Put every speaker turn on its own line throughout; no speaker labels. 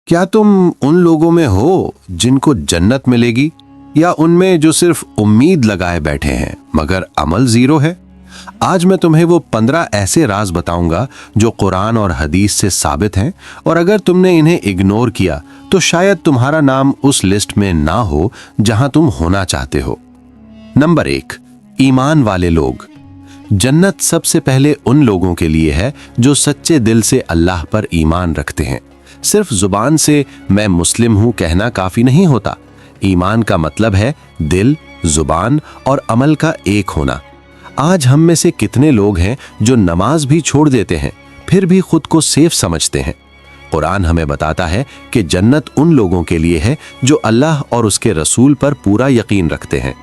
क्या तुम उन लोगों में हो जिनको जन्नत मिलेगी, या उनमें जो सिर्फ उम्मीद लगाए बैठे हैं मगर अमल जीरो है? आज मैं तुम्हें वो 15 ऐसे राज बताऊंगा जो कुरान और हदीस से साबित हैं, और अगर तुमने इन्हें इग्नोर किया तो शायद तुम्हारा नाम उस लिस्ट में ना हो जहां तुम होना चाहते हो। नंबर 1, ईमान वाले लोग। जन्नत सबसे पहले उन लोगों के लिए है जो सच्चे दिल से अल्लाह पर ईमान रखते हैं। सिर्फ जुबान से मैं मुस्लिम हूं कहना काफी नहीं होता। ईमान का मतलब है दिल, जुबान और अमल का एक होना। आज हम में से कितने लोग हैं जो नमाज भी छोड़ देते हैं फिर भी खुद को सेफ समझते हैं। कुरान हमें बताता है कि जन्नत उन लोगों के लिए है जो अल्लाह और उसके रसूल पर पूरा यकीन रखते हैं।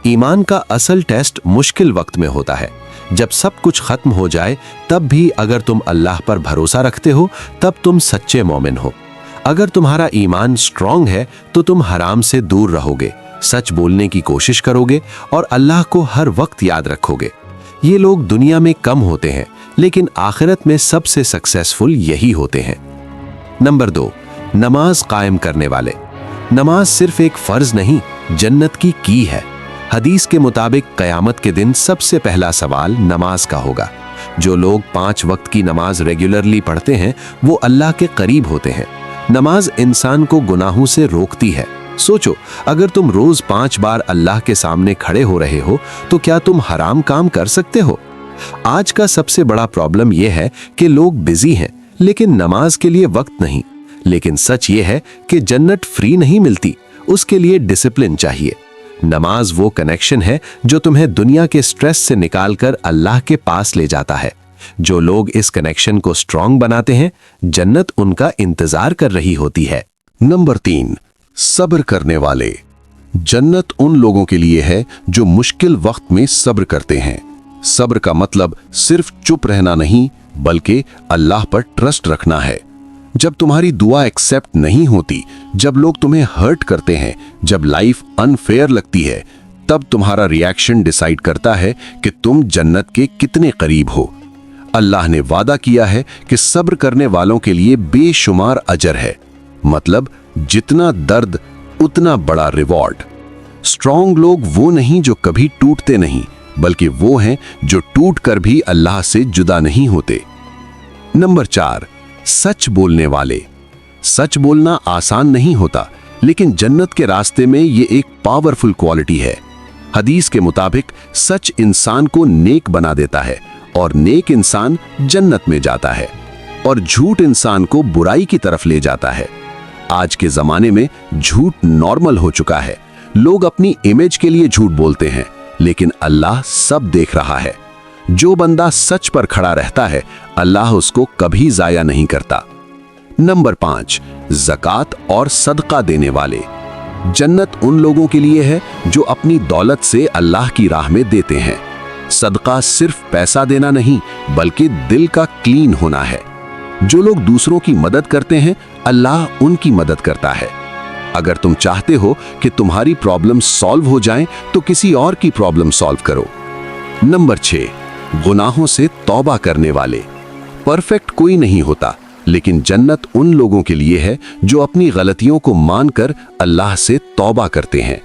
ईमान का असल टेस्ट मुश्किल वक्त में होता है, जब सब कुछ खत्म हो जाए तब भी अगर तुम अल्लाह पर भरोसा रखते हो तब तुम सच्चे मोमिन हो। अगर तुम्हारा ईमान स्ट्रांग है तो तुम हराम से दूर रहोगे, सच बोलने की कोशिश करोगे और अल्लाह को हर वक्त याद रखोगे। ये लोग दुनिया में कम होते हैं लेकिन आखिरत में सबसे सक्सेसफुल यही होते हैं। नंबर 2, नमाज कायम करने वाले। नमाज सिर्फ एक फर्ज नहीं, जन्नत की की है। हदीस के मुताबिक कयामत के दिन सबसे पहला सवाल नमाज का होगा। जो लोग 5 वक्त की नमाज रेगुलरली पढ़ते हैं वो अल्लाह के करीब होते हैं। नमाज इंसान को गुनाहों से रोकती है। सोचो, अगर तुम रोज 5 बार अल्लाह के सामने खड़े हो रहे हो तो क्या तुम हराम काम कर सकते हो? आज का सबसे बड़ा प्रॉब्लम यह है कि लोग बिजी हैं लेकिन नमाज के लिए वक्त नहीं। लेकिन सच ये है कि जन्नत फ्री नहीं मिलती, उसके लिए डिसिप्लिन चाहिए। नमाज वो कनेक्शन है जो तुम्हें दुनिया के स्ट्रेस से निकालकर अल्लाह के पास ले जाता है। जो लोग इस कनेक्शन को स्ट्रांग बनाते हैं, जन्नत उनका इंतजार कर रही होती है।
नंबर 3, सब्र करने वाले। जन्नत उन लोगों के लिए है जो मुश्किल वक्त में सब्र करते हैं। सब्र का मतलब सिर्फ चुप रहना नहीं बल्कि अल्लाह पर ट्रस्ट रखना है। जब तुम्हारी दुआ एक्सेप्ट नहीं होती, जब लोग तुम्हें हर्ट करते हैं, जब लाइफ अनफेयर लगती है, तब तुम्हारा रिएक्शन डिसाइड करता है कि तुम जन्नत के कितने करीब हो। अल्लाह ने वादा किया है कि सब्र करने वालों के लिए बेशुमार अजर है, मतलब जितना दर्द उतना बड़ा रिवॉर्ड। स्ट्रॉन्ग लोग वो नहीं जो कभी टूटते नहीं, बल्कि वो हैं जो टूट कर भी अल्लाह से जुदा नहीं होते। नंबर 4, सच बोलने वाले। सच बोलना आसान नहीं होता, लेकिन जन्नत के रास्ते में ये एक पावरफुल क्वालिटी है। हदीस के मुताबिक सच इंसान को नेक बना देता है और नेक इंसान जन्नत में जाता है, और झूठ इंसान को बुराई की तरफ ले जाता है। आज के जमाने में झूठ नॉर्मल हो चुका है। लोग अपनी इमेज के लिए झूठ बोलते हैं, लेकिन अल्लाह सब देख रहा है। जो बंदा सच पर खड़ा रहता है, अल्लाह उसको कभी जाया नहीं करता। नंबर 5, ज़कात और सदका देने वाले। जन्नत उन लोगों के लिए है जो अपनी दौलत से अल्लाह की राह में देते हैं। सदका सिर्फ पैसा देना नहीं बल्कि दिल का क्लीन होना है। जो लोग दूसरों की मदद करते हैं, अल्लाह उनकी मदद करता है। अगर तुम चाहते हो कि तुम्हारी प्रॉब्लम सॉल्व हो जाए तो किसी और की प्रॉब्लम सॉल्व करो। नंबर 6, गुनाहों से तौबा करने वाले। परफेक्ट कोई नहीं होता, लेकिन जन्नत उन लोगों के लिए है जो अपनी गलतियों को मानकर अल्लाह से तौबा करते हैं।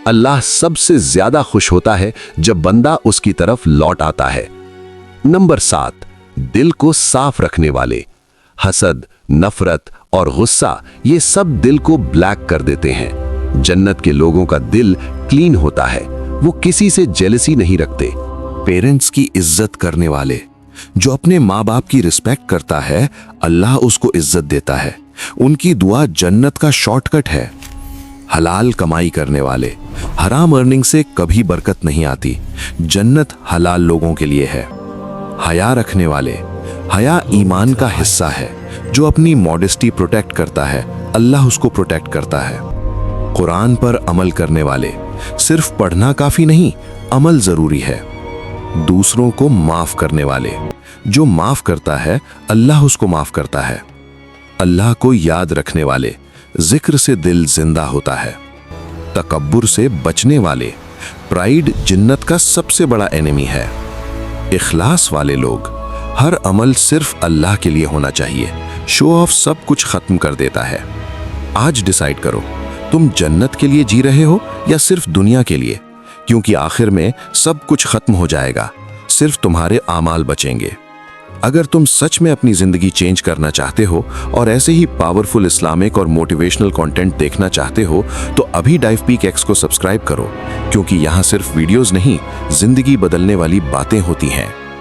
अल्लाह सबसे ज्यादा खुश होता है जब बंदा उसकी तरफ लौट आता है। नंबर 7, दिल को साफ रखने वाले। हसद, नफरत और गुस्सा, ये सब दिल को ब्लैक कर देते हैं। जन्नत के लोगों का दिल क्लीन होता है, वो किसी से जेलसी नहीं रखते।
पेरेंट्स की इज्जत करने वाले। जो अपने माँ बाप की रिस्पेक्ट करता है, अल्लाह उसको इज्जत देता है। उनकी दुआ जन्नत का शॉर्टकट है। हलाल कमाई करने वाले। हराम अर्निंग से कभी बरकत नहीं आती। जन्नत हलाल लोगों के लिए है। हया रखने वाले। हया ईमान का हिस्सा है। जो अपनी मॉडेस्टी प्रोटेक्ट करता है, अल्लाह उसको प्रोटेक्ट करता है। कुरान पर अमल करने वाले। सिर्फ पढ़ना काफी नहीं, अमल जरूरी है। दूसरों को माफ करने वाले। जो माफ करता है, अल्लाह उसको माफ करता है। अल्लाह को याद रखने वाले। जिक्र से दिल जिंदा होता है। तकब्बुर से बचने वाले। प्राइड जन्नत का सबसे बड़ा एनिमी है। इखलास वाले लोग। हर अमल सिर्फ अल्लाह के लिए होना चाहिए, शो ऑफ सब कुछ खत्म कर देता है। आज डिसाइड करो, तुम जन्नत के लिए जी रहे हो या सिर्फ दुनिया के लिए, क्योंकि आखिर में सब कुछ खत्म हो जाएगा, सिर्फ तुम्हारे आमाल बचेंगे। अगर तुम सच में अपनी जिंदगी चेंज करना चाहते हो और ऐसे ही पावरफुल इस्लामिक और मोटिवेशनल कंटेंट देखना चाहते हो तो अभी डाइवपीक एक्स को सब्सक्राइब करो, क्योंकि यहाँ सिर्फ वीडियोस नहीं, जिंदगी बदलने वाली बातें होती हैं।